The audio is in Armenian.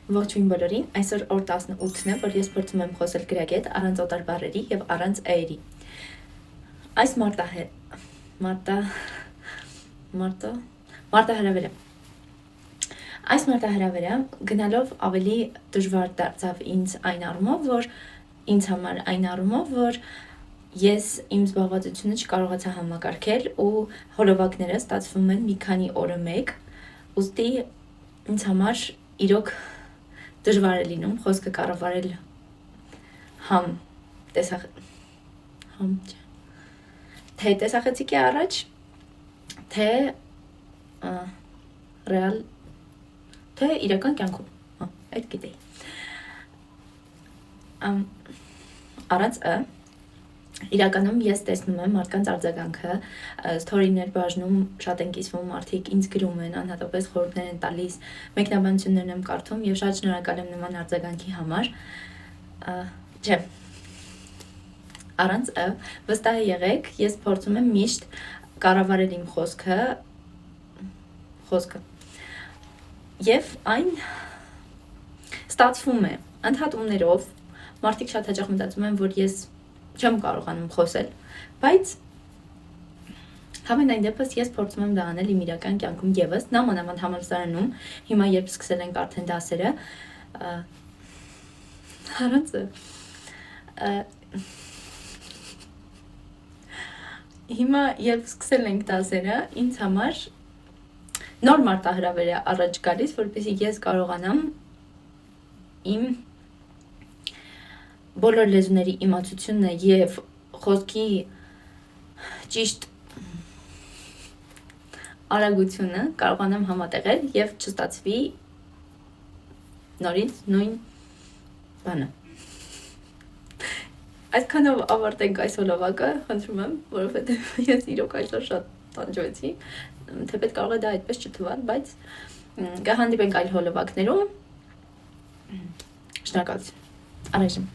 Ողջույն բոլորին, այսօր օր 18-ն է, որ ես փորձում եմ խոսել գրագետ, առանց օտար բառերի եւ առանց էերի։ Այս մարտահրավերը Այս մարտահրավերը գնալով ավելի դժվար դարձավ ինձ այն առումով, որ ես իմ զբաղվածությունը չկարողացա համակարգել ու հոլովակները ստացվում են մի քանի օրը մեկ, ուստի ինձ համար իրոք դժվար է լինում խոսքը կառավարել թե տեսախցիկի առաջ, թե ռեալ, թե իրական կյանքում, այդ գիտեի։ Առանց իրականում ես տեսնում եմ մարդկանց արձագանքը, սթորիներ բաժնում, շատ են կիսվում մարդիկ, ինձ գրում են, անհատապես խորհուրդներ են տալիս, մեկնաբանություններն եմ կարդում եւ շատ շնորհակալ եմ նման արձագանքի համար։ Չէ։ Առանց վստահ եղեք, ես փորձում եմ միշտ կառավարել իմ խոսքը եւ այն ստացվում է ընդհատումներով, մարդիկ շատ հաճախ մտածում են, որ ես չեմ կարողանում խոսել, բայց համենայն դեպս ես փորձում եմ դա անել իմ իրական կյանքում եւս, նամանավանդ համալսարանում, հիմա երբ սկսել ենք արդեն դասերը, հիմա երբ սկսել ենք դասերը, ինձ համար նոր մարտահրավեր է առաջ գալիս, որպեսզի ես կարողանամ իմ բոլոր լեզուների իմացությունը եւ խոսքի ճիշտ արագությունը կարողանամ համատեղել եւ չստացվի նորից նույն բանը։ Այսքանով ավարտենք այս հոլովակը, խնդրում եմ, որովհետեւ ես իրոք այսօր շատ տանջվեցի, թեպետ կարող է դա այդպես չթվալ, բայց կհանդիպենք այլ հոլովակներում։ Շնորհակալություն։ Առայժմ